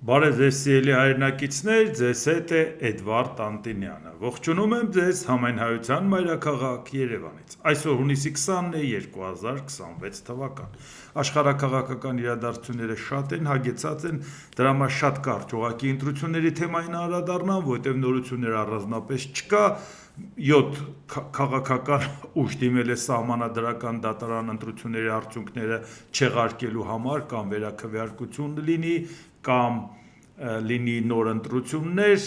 Բարև ձեզ սիրելի հայրենակիցներ, ձեզ հետ է Էդվարդ Անտինյանը։ Ողջունում եմ ձեզ Համայնհայության մայրաքաղաք Երևանից։ Այսօր հունիսի 20-ն է 2026 թվական։ Աշխարհաքաղաքական իրադարձությունները շատ են, հագեցած են, դրա համար շատ կարճ ուղղակի ընտրությունների թեմային անդրադառնամ, որտեղ նորություններ առանձնապես չկա։ 7 քաղաքական ուժ դիմել է սահմանադրական դատարան ընտրությունների արդյունքները չեղարկելու համար կամ վերաքվեարկություն լինի կամ լինի նոր ընտրություններ,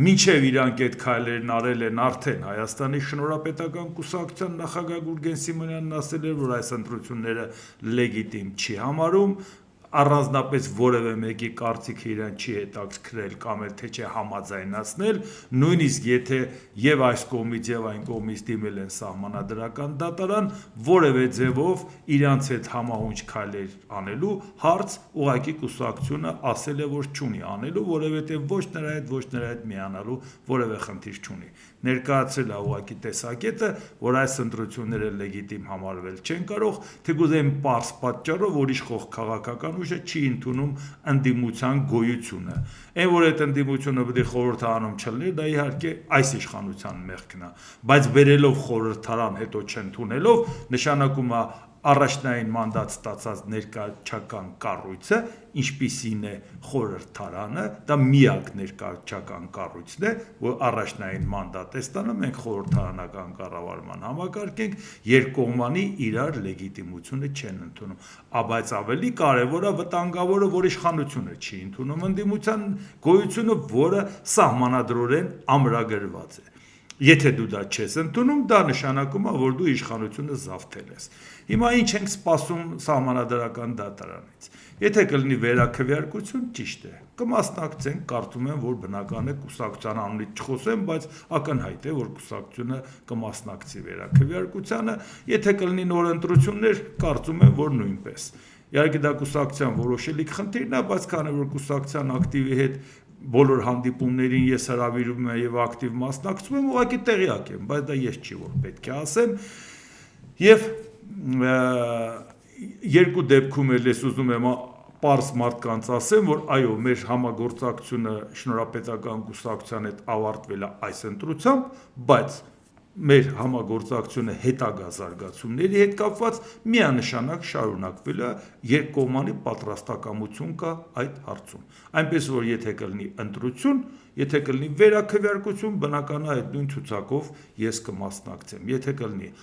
մինչև իրանք այդ քայլերն արել են արդեն Հայաստանի շնորհապետական կուսակցության նախագահ Գուրգեն Սիմոնյանն ասել էր, որ այս ընտրությունները լեգիտիմ չի համարում, առանձնապես որևէ մեկի կարծիքը իրան չի հետաքրքրել կամ էլ թե չէ համաձայնացնել, նույնիսկ եթե եւ այս կողմից եւ այն կողմից դիմել են սահմանադրական դատարան, որևէ ձևով իրանց հետ համահունչ քայլեր անելու հարց ուղղակի կուսակցությունը ասել է, որ չունի անելու, որովհետեւ ոչ նրա հետ միանալու որևէ խնդիր չունի։ Ներկայացրել է ուղղակի տեսակետը, որ այս ընտրությունները լեգիտիմ համարվել չեն կարող, թեկուզ այն պարզ պատճառով, որ իշխող քաղաքական ուժը չի ընդունում ընդդիմության գոյությունը։ Այն որ այդ ընդդիմությունը պետք է խորհրդարանում չլներ, դա իհարկե այս իշխանության մեղքն է, բայց բերելով խորհրդարան հետո չընդունելով, նշանակում է առաջնային մանդատ ստացած ներկայացական կառույցը, ինչպիսին է խորհրդարանը, դա միակ ներկայացական կառույցն է, որ առաջնային մանդատ է ստանում, մենք խորհրդարանական կառավարման համակարգ ենք, երկկողմանի իրար լեգիտիմությունը չեն ընդունում, բայց ավելի կարևորը վտանգավորը, որ իշխանությունը չի ընդունում ընդդիմության գոյությունը, որը սահմանադրորեն ամրագրված է։ Եթե դու դա չես ընդունում, դա նշանակում է, որ դու իշխանությունը զավթել ես։ Հիմա ինչ ենք սպասում սահմանադրական դատարանից։ Եթե կլինի վերաքվեարկություն, ճիշտ է, կմասնակցենք, կարծում եմ, որ բնական է կուսակցության անունից չխոսեմ, բայց ակնհայտ է, որ կուսակցությունը կմասնակցի վերաքվեարկությանը, եթե կլինի նոր ընտրություններ, կարծում եմ, որ նույնպես։ Իհարկե դա կուսակցության որոշելիք խնդիրն է, բայց քանի որ կուսակցության ակտիվի հետ բոլոր հանդիպումներին ես հրավիրում եմ եւ ակտիվ մասնակցում եմ, ուղղակի տեղյակ եմ, բայց դա ես չի որ պետք է ասեմ։ Եվ երկու դեպքում էլ ես ուզում եմ պարզ մարդկանց ասեմ, որ այո, մեր համագործակցությունը շնորհապետական կուսակցության հետ ավարտվել է այս ընտրությամբ, բայց մեր համագործակցությունը հետագա զարգացումների հետ կապված միանշանակ շարունակվել է, երկկողմանի պատրաստակամություն կա այդ հարցում։ Այնպես որ եթե կլինի ընտրություն, եթե կլինի վերաքվեարկություն, բնական է այդ նույն ցուցակով ես կմասնակցեմ։ Եթե կլինի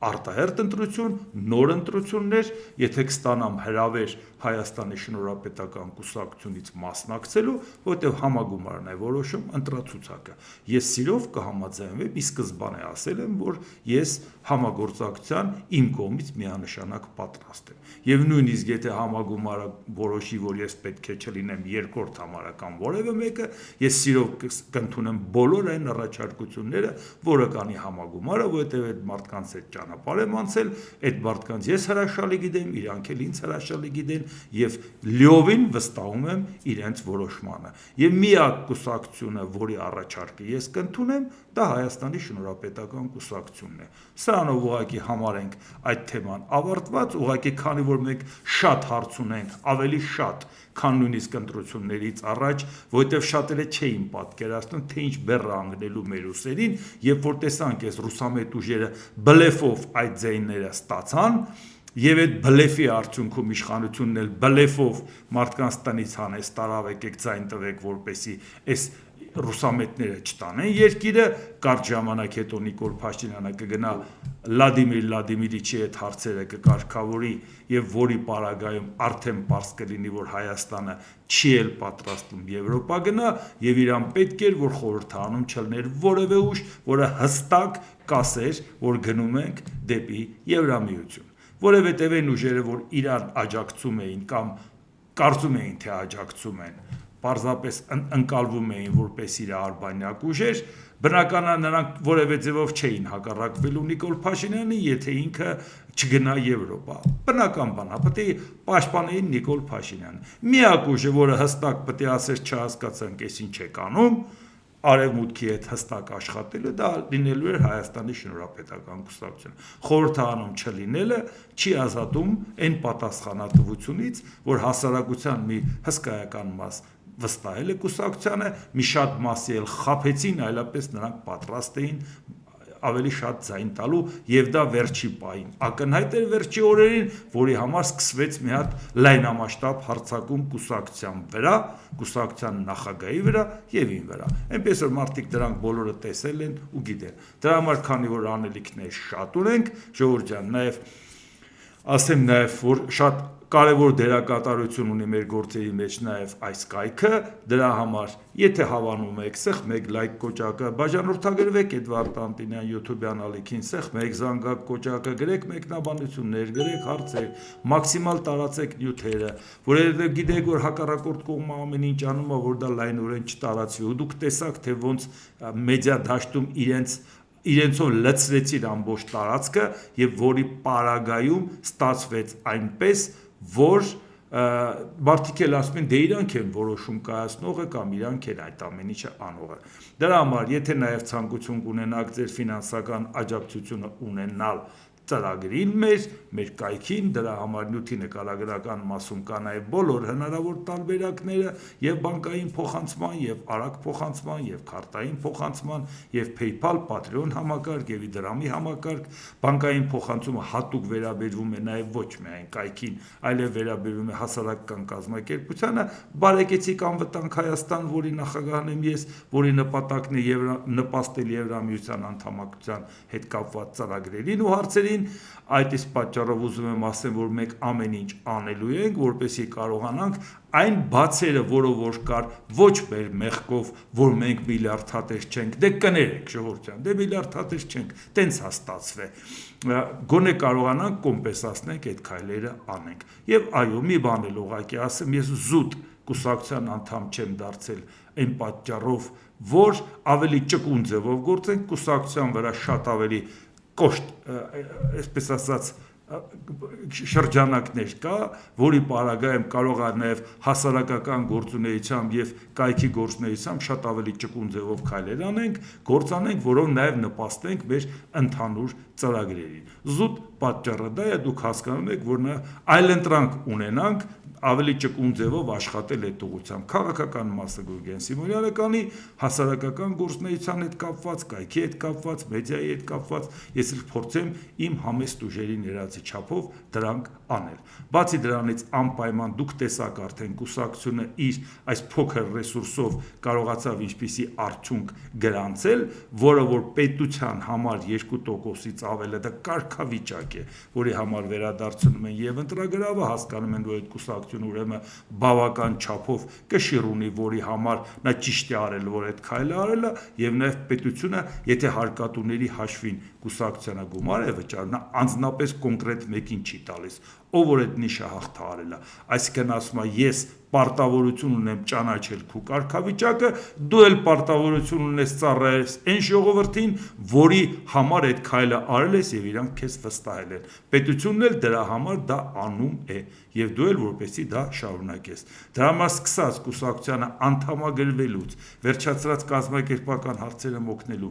արտահերթ ընտրություն, նոր ընտրություններ, եթե կստանամ հրավեր Հայաստանի շնորհապետական կուսակցությունից մասնակցելու, որտեղ համագումարն է որոշում ընտրացուցակը։ Ես սիրով կհամաձայնվեմ, ի սկզբանե ասել եմ, որ ես համագործակցության իմ կողմից միանշանակ պատրաստ եմ։ Եվ նույնիսկ եթե համագումարը որոշի, որ ես պետք է չլինեմ երկրորդ համարը կամ որևէ մեկը, ես սիրով կընդունեմ բոլոր այն առաջարկությունները, որը կանի համագումարը, որովհետև այդ մարդկանց հետ ճանապարհ եմ անցել, այդ մարդկանց ես հրաշալի գիտեմ, իրանք էլ ինձ հրաշալի գիտեն եւ լիովին վստահում եմ իրենց որոշմանը։ Եվ միակ կուսակցությունը, որի առաջարկը ես կընդունեմ, դա Հայաստանի շնորհապետական կուսակցությունն է։ Սրանով ուղղակի համարենք այդ թեման ավարտված, ուղղակի քանի որ մենք շատ հարց ունենք, ավելի շատ, քան նույնիսկ ընտրություններից առաջ, որովհետև շատերը չէին պատկերացնում, թե ինչ բեռ անգնելու մեր ուսերին, երբ որ տեսանք այս ռուսամետ ուժերը բլեֆով այդ ձայները ստացան, եւ այդ բլեֆի արդյունքում իշխանությունն էլ բլեֆով մարդկանց տնից հանեց, տարավ եկեք ձայն տվեք, որպեսի այս ռուսամետները չտանեն երկիրը, կարճ ժամանակ հետո Նիկոլ Փաշինյանը կգնա Վլադիմիր Վլադիմիրիչի հետ հարցերը կկարգավորի եւ որի պարագայում արդեն պարզ կլինի, որ Հայաստանը չի էլ պատրաստվում Եվրոպա գնա եւ իրան պետք էր, որ խորհրդարանում չլներ որևէ ուժ, որը հստակ կասեր, որ գնում ենք դեպի Եվրամիություն, որովհետեւ այն ուժերը, որ իրան աջակցում էին կամ կարծում էին, թե աջակցում են, պարզապես ընկալվում էին որպես իր արբանյակ ուժեր, բնական է նրանք որևէ ձևով չէին հակառակվելու Նիկոլ Փաշինյանի, եթե ինքը չգնա Եվրոպա։ Բնական բան է, պետք է պաշտպանեին Նիկոլ Փաշինյանը։ Միակ ուժը, որը հստակ պետք է ասեր չհասկացանք, այս ինչ եք անում, արևմուտքի հետ հստակ աշխատելը դա լինելու էր Հայաստանի շնորհապետական կուսակցությունը։ Խորհրդարանում չլինելը չի ազատում այն պատասխանատվությունից, որ հասարակության մի հսկայական մաս վստահել է կուսակցությանը, մի շատ մասի էլ խաբեցին, այլապես նրանք պատրաստ էին ավելի շատ ձայն տալու եւ դա վերջի պահին ակնհայտ էր վերջի օրերին, որի համար սկսվեց մի հատ լայնամասշտաբ հարձակում կուսակցության վրա, կուսակցության նախագահի վրա եւ ին վրա։ Այնպես որ մարդիկ դրանք բոլորը տեսել են ու գիտեն։ Դրա համար քանի որ անելիքներ շատ ունենք, ժողովուրդ ջան, նաեւ ասեմ նաեւ որ շատ կարևոր դերակատարություն ունի մեր գործերի մեջ նաև այս կայքը, դրա համար, եթե հավանում եք, սեղ մեկ լայք կոճակը, բաժանորդագրվեք Էդվարդ Անտինյան YouTube-յան ալիքին, սեղ մեկ զանգակ կոճակը, գրեք մեկնաբանություններ, գրեք հարցեր, մաքսիմալ տարածեք նյութերը, որովհետև գիտեք, որ հակառակորդ կողմը ամեն ինչ անում է, որ դա լայնորեն չտարածվի, ու դուք տեսաք, թե ոնց մեդիա դաշտում իրենցով լցրեցին ամբողջ տարածքը եւ որի պարագայում ստացվեց այնպես, որ մարդիկ էլ ասում են դե իրանք են որոշում կայացնողը կամ իրանք են այդ ամեն ինչը անողը։ Դրա համար, եթե նաև ցանկություն կունենաք ձեր ֆինանսական աջակցությունը ունենալ ծրագրին մեր կայքին, դրա համար նյութի նկարագրական մասում կա նաև բոլոր հնարավոր տարբերակները եւ բանկային փոխանցման եւ արագ փոխանցման եւ քարտային փոխանցման եւ PayPal, Patreon համակարգ եւ Իդրամի համակարգ, բանկային փոխանցումը հատուկ վերաբերվում է նաև ոչ միայն կայքին, այլև վերաբերվում է հասարակական կազմակերպությանը, Բարեկեցիկ անվտանգ Հայաստան, որի նախագահն եմ ես, որի նպատակն է նպաստել Եվրամիության անդամակցության հետ կապված ծրագրերին ու հարցերին Այդ իսկ պատճառով ուզում եմ ասեմ, որ մենք ամեն ինչ անելու ենք, որպեսզի կարողանանք այն բացերը, որը որ կար, ոչ մեր մեղքով, որ մենք միլիարդ հատեր չենք, դե կներեք ժողովրդյան, դե միլիարդ հատեր չենք, տենց հաստատվե։ Գոնե կարողանանք կոմպենսացնենք այդ քայլերը անենք։ Եվ այո, մի բան էլ ուղղակի ասեմ, ես զուտ կուսակցության անդամ չեմ դարձել այն պատճառով, որ ավելի ճկուն ձևով գործենք, կուսակցության վրա շատ ավելի կոշտ, այսպես ասած, շրջանակներ կա, որի պարագայում կարող է նաև հասարակական գործունեությամբ եւ կայքի գործունեությամբ շատ ավելի ճկուն ձևով քայլեր անենք, գործ անենք, որով նաև նպաստենք մեր ընդհանուր ծրագրերին։ Զուտ պատճառը դա է, դուք հասկանում եք, որ այլընտրանք ունենանք ավելի ճկուն ձևով աշխատել այդ ուղղությամբ։ Քաղաքական մասը Գուրգեն Սիմոնյանը կանի, հասարակական գործունեության հետ կապված, կայքի հետ կապված, մեդիայի հետ կապված, ես էլ փորձեմ իմ համեստ ուժերի ներածի չափով դրանք անել։ Բացի դրանից անպայման դուք տեսաք արդեն կուսակցությունը իր այս փոքր ռեսուրսով կարողացավ ինչպիսի արդյունք գրանցել, որը որ պետության համար 2%-ից ավելը դա կարգավիճակ է, որի համար վերադարձնում են եւ ընտրագրավը, հասկանում են, որ այդ կուսակցությունը ուրեմն բավական չափով կշիռ ունի, որի համար նա ճիշտ է արել, որ այդ քայլը արել է, եւ նաեւ պետությունը, եթե հարկատուների հաշվին կուսակցությանը գումար է վճարում, նա անձնապես կոնկրետ մեկին չի տալիս, ով որ այդ նիշը հաղթահարել է, այսինքն ասում է ես պարտավորություն ունեմ ճանաչել քո կարգավիճակը, դու էլ պարտավորություն ունես ծառայել այն ժողովրդին, որի համար այդ քայլը արել ես եւ իրանք քեզ վստահել են։ Պետությունն էլ դրա համար դա անում է եւ դու էլ որպեսի դա շարունակես։ Դրա համար սկսած կուսակցությանը անդամագրվելուց, վերջացրած կազմակերպական հարցերը մոկնելու,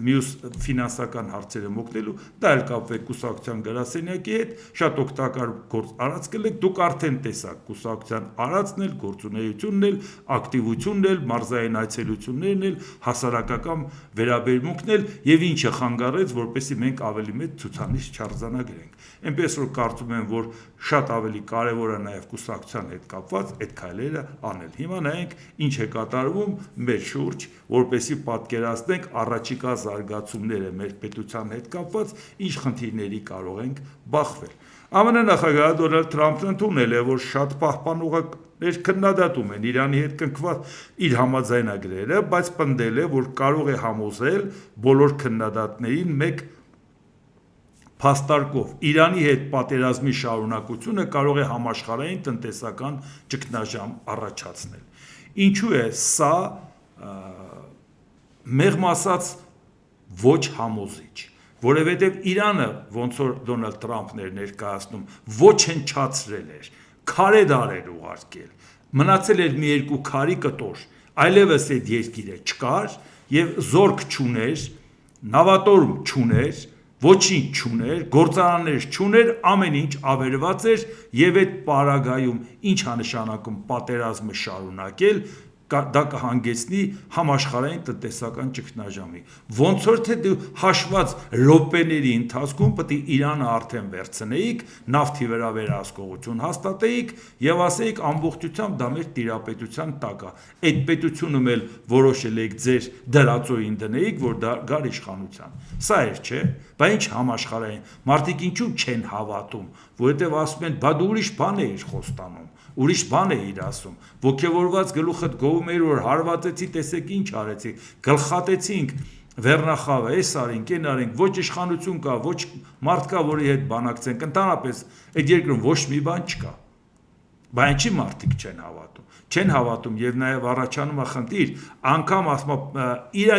մյուս ֆինանսական հարցերը մոկնելու, դա էլ կապվեք կուսակցության գրասենյակի հետ, շատ օգտակար գործ արած կլեք, դուք արդեն տեսաք կուսակցության արածն էլ, գործունեությունն էլ, ակտիվությունն էլ, մարզային այցելություններն էլ, հասարակական վերաբերմունքն էլ եւ ինչը խանգարեց, որպեսզի մենք ավելի մեծ ցուցանիշ չարձանագրենք։ Այնպես որ կարծում եմ, որ շատ ավելի կարևոր է նաեւ կուսակցության հետ կապված այդ քայլերը անել։ Հիմա նայենք ինչ է կատարվում մեր շուրջ, որպեսզի պատկերացնենք առաջիկա զարգացումները մեր պետության հետ կապված, ինչ խնդիրների կարող ենք բախվել։ ԱՄՆ նախագահ Դոնալդ Թրամփն ընդունել է, որ շատ պահպանողներ քննադատում են Իրանի հետ կնքված իր համաձայնագրերը, բայց պնդել է, որ կարող է համոզել բոլոր քննադատներին մեկ փաստարկով Իրանի հետ պատերազմի շարունակությունը կարող է համաշխարհային տնտեսական ճգնաժամ առաջացնել։ Ինչու է սա մեղմ ասած ոչ համոզիչ, որովհետև Իրանը, ոնց որ Դոնալդ Թրամփն էր ներկայացնում, ոչնչացրել էր, քարե դար էր ուղարկել, մնացել էր մի երկու քարի կտոր, այլևս այդ երկիրը չկար եւ զորք չուներ, նավատորմ չուներ, ոչինչ չուներ, գործարաններ չուներ, ամեն ինչ ավերված էր եւ այդ պարագայում ինչ է նշանակում պատերազմը շարունակել, դա կհանգեցնի համաշխարհային տնտեսական ճգնաժամի։ Ոնց որ թե դու հաշված րոպեների ընթացքում պետք է Իրանը արդեն վերցնեիք, նավթի վրա վերահսկողություն հաստատեիք եւ ասեիք ամբողջությամբ դա մեր տիրապետության տակ է։ Այդ պետությունում էլ որոշել եք ձեր դրածոյին դնեիք, որ դա գար իշխանության։ Սա էր, չէ՞։ Բա ինչ համաշխարհային։ Մարդիկ ինչու չեն հավատում, որովհետեւ ասում են, բա դու ուրիշ բան ես խոստանում։ Ուրիշ բան է իր ասում, ոգևորված գլուխդ գովում էր, որ հարվածեցի, տեսեք ինչ արեցի, գլխատեցինք, վերնախավը, էս արինք, են արինք, ոչ իշխանություն կա, ոչ մարդ կա, որի հետ բանակցենք, ընդհանրապես այդ երկրում ոչ մի բան չկա, բա ինչի մարդիկ չեն հավատում եւ նաեւ առաջանում է խնդիր, անգամ ասում իր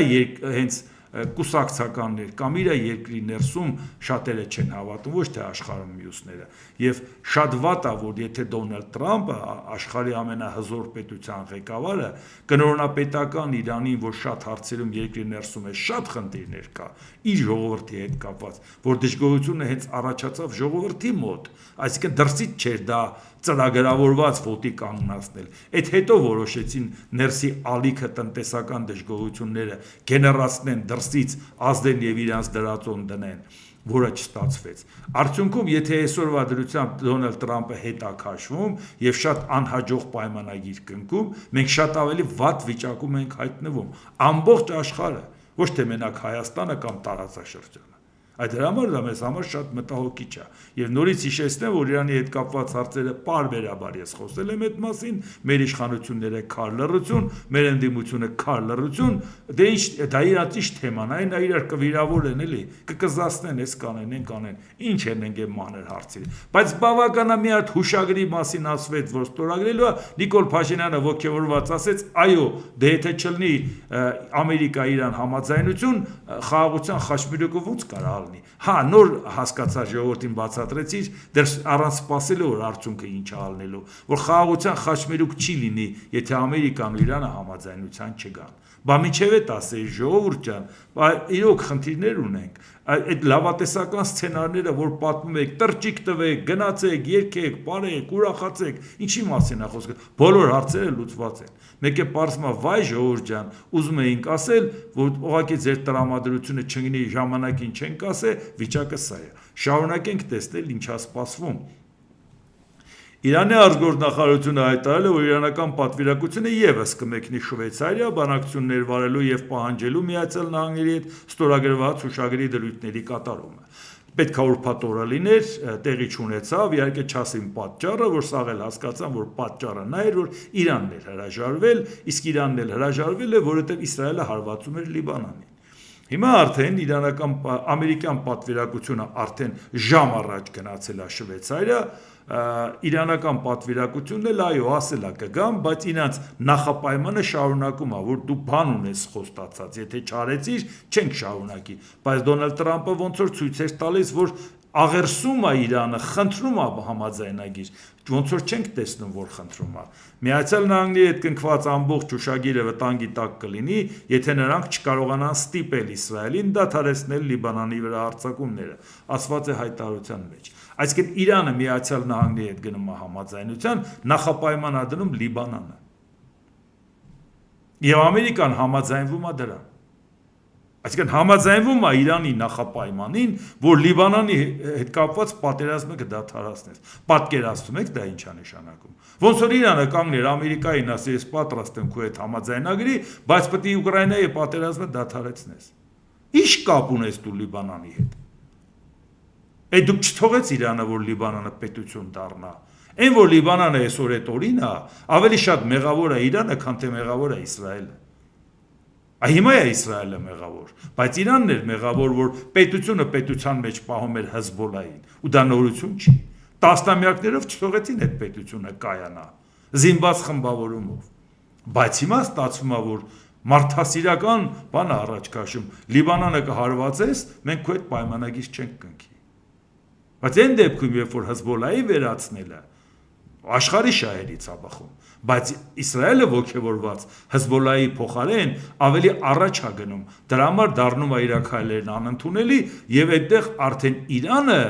հենց կուսակցականներ կամ իր երկրի ներսում շատերը չեն հավատում, ոչ թե աշխարհում մյուսները եւ շատ վատ է, որ եթե Դոնալդ Թրամփը աշխարհի ամենահզոր պետության ղեկավարը կնորոնապետական Իրանին, որ շատ հարցերում երկրի ներսում է շատ խնդիրներ կա իր ժողովրդի հետ կապված, որ դժգոհությունը հենց առաջացավ ժողովրդի մոտ, այսինքն դրսից չէր դա ծրագրավորված ոտի կանգնացնել։ Այդ հետո որոշեցին ներսի ալիքը տնտեսական դժգոհությունները գեներացնեն դրսից ազդեն եւ իրանց դրածոն դնեն, որը չստացվեց։ Արդյունքում, եթե այսօրվա դրությամբ Դոնալդ Թրամփը հետ է քաշվում եւ շատ անհաջող պայմանագիր կնքում, մենք շատ ավելի վատ վիճակում ենք հայտնվում։ Ամբողջ աշխարհը, ոչ թե մենակ Հայաստանը կամ տարածաշրջանը։ Այդ համար դա մեզ համար շատ մտահոգիչ է եւ նորից հիշեցնեմ, որ Իրանի հետ կապված հարցերը պարբերաբար ես խոսել եմ այդ մասին, մեր իշխանությունները քար լռություն, մեր ընդդիմությունը քար լռություն, դե ինչ դա իրանց ինչ թեման է, նա իրար կվիրավորեն էլի, կկզացնեն, էս կանեն, են կանեն, ինչ են ընկել մանր հարցերը։ Բայց բավականա մի հատ հուշագրի մասին ասվեց, որ ստորագրելու է, Նիկոլ Փաշինյանը ոգևորված ասեց, այո, դե եթե չլինի Ամերիկա-Իրան համաձայնություն, խաղաղության խաչմերուկը ոնց կարա Հա, նոր հասկացա ժողովրդին բացատրեցիր, դեռ առանց սպասելու որ արդյունքը ինչ է ալնելու, որ խաղաղության խաչմերուկ չի լինի, եթե Ամերիկան ու Իրանը համաձայնության չգան։ Բա միջև է ասեի ժողովուրդ ջան, իրոք խնդիրներ ունենք։ Այդ լավատեսական սցենարները, որ պատմում եք, տրճիկ տվեք, գնացեք, երգեք, պարեք, ուրախացեք, ինչի մասին է խոսքը։ Բոլոր հարցերը լուծված են։ Մեկ է պարզվում է, վայ ժողովուրդ ջան, ուզում էինք ասել, որ ուղղակի ձեր տրամադրությունը չգնի ժամանակին չենք ասե, վիճակը սա է։ Շարունակենք տեսնել ինչա սպասվում։ Իրանի արտգործնախարարությունը հայտարարել է, որ իրանական պատվիրակությունը եւս կմեկնի Շվեյցարիա բանակցություններ վարելու եւ պահանջելու Միացյալ Նահանգների հետ ստորագրված հուշագրի դրույթների կատարումը։ Պետք է ուրբաթ օրը լիներ, տեղի չունեցավ, իհարկե չասեմ պատճառը, որ սաղ էլ հասկացան, որ պատճառը նա էր, որ Իրանն էր հրաժարվել, իսկ Իրանն էլ հրաժարվել է, որովհետեւ Իսրայելը հարվածում էր Լիբանանին։ Հիմա արդեն իրանական ամերիկյան պատվիրակությունը արդեն ժամ առաջ գնացել է Շվեյցարիա, իրանական պատվիրակությունն էլ այո ասել է կգամ, բայց իրանց նախապայմանը շարունակում է, որ դու բան ունես խոստացած, եթե չարեցիր, չենք շարունակի, բայց Դոնալդ Թրամփը ոնց որ ցույց էր տալիս, որ աղերսում է Իրանը, խնդրում է համաձայնագիր, ոնց որ չենք տեսնում, որ խնդրում է։ Միացյալ Նահանգների հետ կնքված ամբողջ հուշագիրը վտանգի տակ կլինի, եթե նրանք չկարողանան ստիպել Իսրայելին դադարեցնել Լիբանանի վրա հարձակումները, ասված է հայտարարության մեջ։ Այսինքն Իրանը Միացյալ Նահանգների հետ գնում է համաձայնության, նախապայման է դնում Լիբանանը։ Եվ Ամերիկան համաձայնվում է դրան։ Այսինքն համաձայնվում է Իրանի նախապայմանին, որ Լիբանանի հետ կապված պատերազմը կդադարեցնես։ Պատկերացնում եք դա ինչ է նշանակում։ Ոնց որ Իրանը կանգներ Ամերիկային ասի, ես պատրաստ եմ քո հետ համաձայնագրի, բայց պետք է Ուկրաինայի պատերազմը դադարեցնես։ Ինչ կապ ունես դու Լիբանանի հետ։ Այդ դուք չթողեց Իրանը, որ Լիբանանը պետություն դառնա։ Այն որ Լիբանանը այսօր այդ օրին է, ավելի շատ մեղավոր է Իրանը, քան թե մեղավոր է Իսրայելը։ Հիմա է Իսրայելը մեղավոր, բայց Իրանն էր մեղավոր, որ պետությունը պետության մեջ պահում էր Հեզբոլային, ու դա նորություն չի։ Տասնամյակներով չթողեցին այդ պետությունը կայանա, զինված խմբավորումով։ Բայց հիմա ստացվում է, որ մարդասիրական բանը առաջ քաշում, Լիբանանը կհարվածես, մենք քո հետ պայմանագիր չենք կնքի։ Բայց այն դեպքում, երբ որ Հեզբոլայի վերացնելը, աշխարհի շահերից է բխում, բայց Իսրայելը ողջևորված Հեզբոլլայի փոխարեն ավելի առաջ է գնում, դրա համար դառնում է իր քայլերն անընդունելի եւ այդտեղ արդեն Իրանը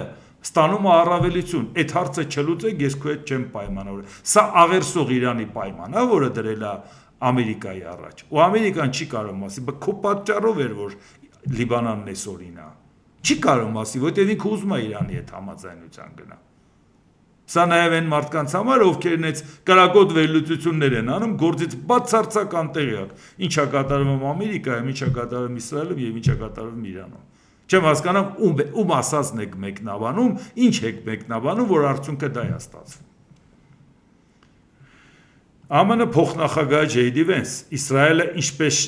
ստանում է առավելություն, այդ հարցը չլուծեք, ես քո հետ չեմ պայմանավորել, սա աղերսող Իրանի պայման է, որը դրել է Ամերիկայի առաջ, ու Ամերիկան չի կարող ասի, բայց քո պատճառով էր, որ Լիբանանն այսօրին է, չի կարող ասի, որտեղ ինքը ուզում է Իրանի հետ համաձայնության գնա, սա նաև այն մարդկանց համար, ովքեր նենց կրակոտ վերլուծություններ են անում, գործից բացարձական տեղյակ, ինչա կատարվում Ամերիկայում, ինչա կատարվում Իսրայելում եւ ինչա կատարվում Իրանում, չեմ հասկանում ում ասածն եք մեկնաբանում, ինչ եք մեկնաբանում, որ արդյունքը դա է ստացվում։ ԱՄՆ փոխնախագահ Ջեյդի Վենս, Իսրայելը ինչպես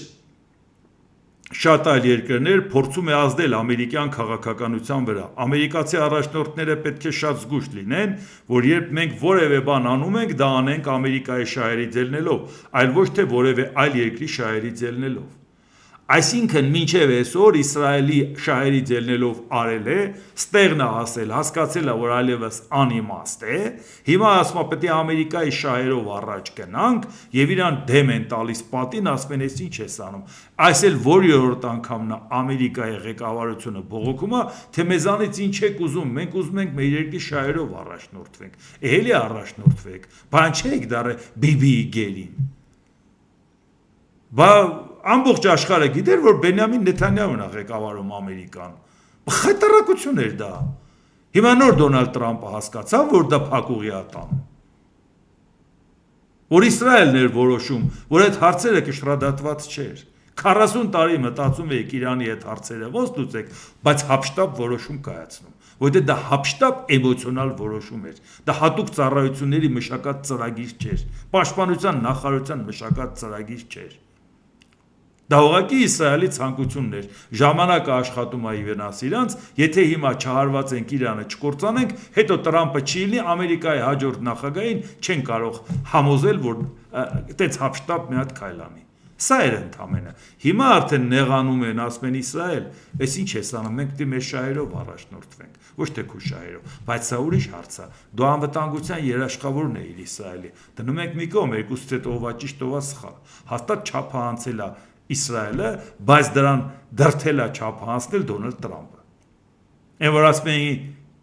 շատ այլ երկրներ փորձում է ազդել ամերիկյան քաղաքականության վրա։ Ամերիկացի առաջնորդները պետք է շատ զգույշ լինեն, որ երբ մենք որևէ բան անում ենք, դա անենք Ամերիկայի շահերից ելնելով, այլ ոչ թե որևէ այլ երկրի շահերից ելնելով։ Այսինքն մինչև այսօր Իսրայելի շահերից ելնելով արել է, ստեղն է հասել, հասկացել է, որ այլևս անիմաստ է, հիմա ասում է պետք է Ամերիկայի շահերով առաջ գնանք եւ իրան դեմ են տալիս պատին, ասում են, ես ինչ ես անում։ Այս էլ որի՞րդ անգամն է Ամերիկայի ղեկավարությունը բողոքում է, թե մեզանից ինչ եք ուզում, մենք ուզում ենք մեր երկրի շահերով առաջնորդվենք։ Էլի առաջնորդվեք, բան չեք դառը բիբիի գերին։ Բա ամբողջ աշխարհը գիտեր, որ Բենյամին Նեթանյահուն է ղեկավարում Ամերիկան։ Խայտարակություն էր դա։ Հիմա նոր Դոնալդ Տրամպը հասկացավ, որ դա փակուղի է տանում։ Որ Իսրայելն էր որոշում, որ այդ հարցերը կշռադատված չէր։ 40 տարի մտածում եք Իրանի այդ հարցերը ոնց լուծեք, բայց հապշտապ որոշում կայացնում, որտեղ դա հապշտապ էմոցիոնալ որոշում էր։ Դա հատուկ ծառայությունների մշակած ծրագիր չէր, պաշտպանության նախարարության մշակած ծրագիր չէր։ Դա ուղղակի Իսրայելի ցանկությունն էր, ժամանակը աշխատում է իվենաս իրանց, եթե հիմա չհարված ենք Իրանը չկործանենք, հետո Տրամպը չի լինի, Ամերիկայի հաջորդ նախագահին չեն կարող համոզել, որ այդպես հապշտապ մի հատ քայլ անի։ Սա էր ընդամենը։ Հիմա արդեն նեղանում են, ասում են Իսրայել, այս ինչ ես անում, մենք դի մեր շահերով առաջնորդվենք, ոչ թե քո շահերով, բայց սա ուրիշ հարց է։ Դու անվտանգության երաշխավորն ես Իսրայելի։ Դնում ենք մի կողմ, երկուսից հետո ով է ճիշտ, ով է սխալ։ Հաստատ չափը անցել է Իսրայելը, բայց դրան դրթել է չափը անցնել Դոնալդ Տրամպը։ Այն որ ասում են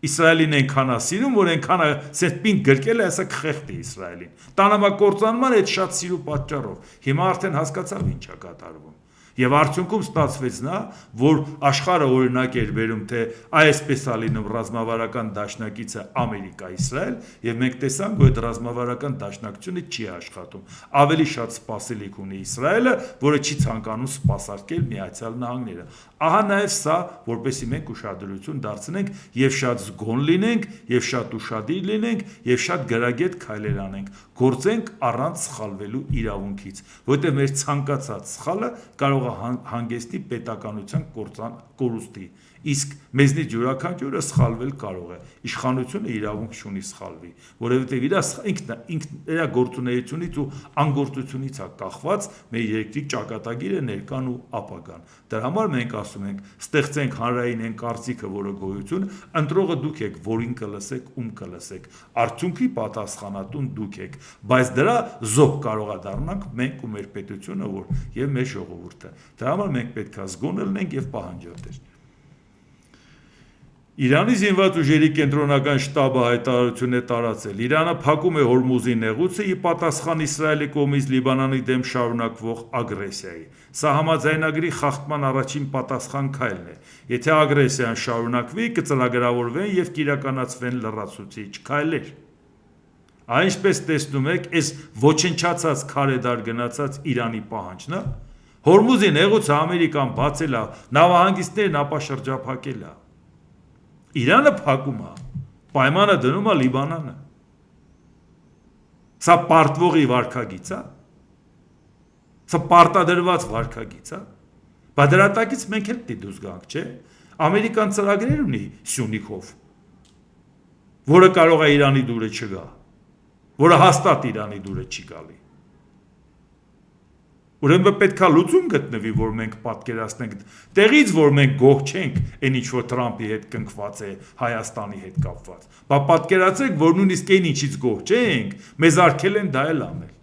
Իսրայելին այնքան է սիրում, որ այնքան է սետ պինդ գրկել է, ասա կխեղդի Իսրայելին։ Տանամակործանման այդ շատ սիրու պատճառով։ Հիմա արդեն հասկացավ ինչ է կատարվում։ Եվ արդյունքում ստացվեց նա, որ աշխարհը օրինակ էր բերում, թե այսպես է լինում ռազմավարական դաշնակիցը Ամերիկա-Իսրայել, եւ մենք տեսանք, որ այդ ռազմավարական դաշնակցությունը չի աշխատում։ Ավելի շատ սպասելիք ունի Իսրայելը, որը չի ցանկանում սպասարկել Միացյալ Նահանգները։ Ահա նաեւ սա, որպեսզի մենք ուշադրություն դարձնենք եւ շատ զգոն լինենք, եւ շատ ուշադիր լինենք, եւ շատ գրագետ քայլեր անենք, գործենք առանց սխալվելու իրավունքից, որտեղ մեր ցանկացած սխալը կարող հանգեցնի պետականության կորուստի, իսկ մեզնից յուրաքանչյուրը սխալվել կարող է, իշխանությունը իրավունք չունի սխալվի, որովհետև իր գործունեությունից ու անգործությունից է կախված մեր երկրի ճակատագիրը, ներկան ու ապագան։ Դրա համար մենք ասում ենք, ստեղծենք հանրային այն կարծիքը, որը գոյություն, ընտրողը դուք եք, որին կլսեք, ում կլսեք, արդյունքի պատասխանատուն դուք եք, բայց դրա զոհ կարող է դառնանք մենք ու մեր պետությունը, որ եւ մեր ժողովուրդը։ Դրա համար մենք պետք է զգոն լինենք եւ պահանջատեր։ Իրանի զինված ուժերի կենտրոնական շտաբը հայտարարություն է տարածել. Իրանը փակում է Հորմուզի նեղուցը ի պատասխան Իսրայելի կողմից Լիբանանի դեմ շարունակվող ագրեսիայի։ Սա համաձայնագրի խախտման առաջին պատասխան քայլն է։ Եթե ագրեսիան շարունակվի, կծրագրավորվեն եւ կիրականացվեն լրացուցիչ քայլեր։ Այնպես տեսնում եք, այս ոչնչացած քարեդար գնացած Իրանի պահանջն է։ Հորմուզի նեղուցը Ամերիկան բացել է, նավահանգիստներն ապաշրջափակել է։ Իրանը փակում է, պայմանը դնում է Լիբանանը։ Սա պարտվողի վարքագիծ է։ Սա պարտադրված վարքագիծ է։ Բայց դրա տակից մենք էլ դուրս գանք, չէ՞։ Ամերիկան ծրագրեր ունի Սյունիքով, որը կարող է Իրանի դուրը չգա, որը հաստատ Իրանի դուրը չի գալի։ Ուրեմն պետք է լուծում գտնվի, որ մենք պատկերացնենք տեղից, որ մենք գոհ չենք այն ինչ որ Թրամփի հետ կնքված է Հայաստանի հետ կապված։ Բա պատկերացրեք, որ նույնիսկ այն ինչից գոհ չենք, մեզ արգել են դա էլ անել։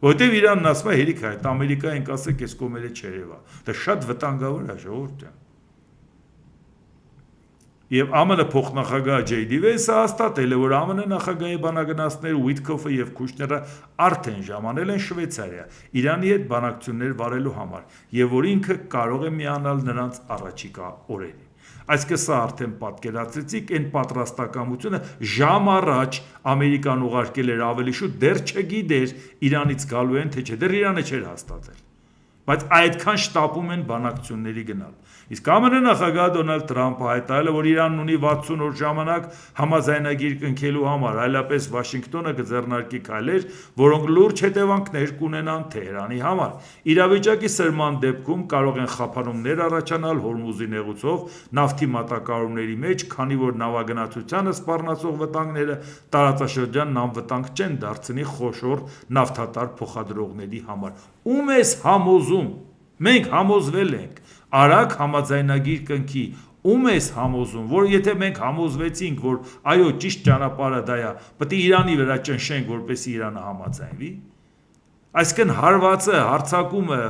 Որտեւ Իրանն ասում է հերիք այդ Ամերիկային կասեք այս կողմերը չերևա։ Դա շատ վտանգավոր է, ժողովուրդ ջան։ Եվ ԱՄՆ փոխնախագահ J.D. Vance-ը հաստատել է, որ ԱՄՆ նախագահի բանագնացները Ուիթքոֆը եւ Քուշները արդեն ժամանել են Շվեյցարիա Իրանի հետ բանակցություններ վարելու համար, եւ որ ինքը կարող է միանալ նրանց առաջիկա օրերին։ Այսինքն սա արդեն պատկերացրեցիք այն պատրաստակամությունը ժամ առաջ Ամերիկան ուղարկել էր ավելի շուտ, դեռ չգիտեր Իրանից գալու են թե չէ, դեռ Իրանը չէր հաստատել։ Բայց այդքան շտապում են բանակցությունների գնալ։ Իսկ ԱՄՆ նախագահ Դոնալդ Թրամփը հայտարարել է, որ Իրանն ունի 60 օր ժամանակ համաձայնագիր կնքելու համար, այլապես Վաշինգտոնը կձեռնարկի քայլեր, որոնք լուրջ հետևանքներ կունենան Թեհրանի համար։ Իրավիճակի սրման դեպքում կարող են խափանումներ առաջանալ Հորմուզի նեղուցով նավթի մատակարարումների մեջ, քանի որ նավագնացությանը սպառնացող վտանգները տարածաշրջանն անվտանգ չեն դարձնի խոշոր նավթատար փոխադրողների համար։ Ում ես համոզում։ Մենք համոզվել ենք, արագ համաձայնագիր կնքի։ Ում ես համոզում, որ եթե մենք համոզվեցինք, որ այո, ճիշտ ճանապարհը դա է, պետք է Իրանի վրա ճնշենք, որպեսզի Իրանը համաձայնվի։ Այսինքն հարվածը, հարձակումը,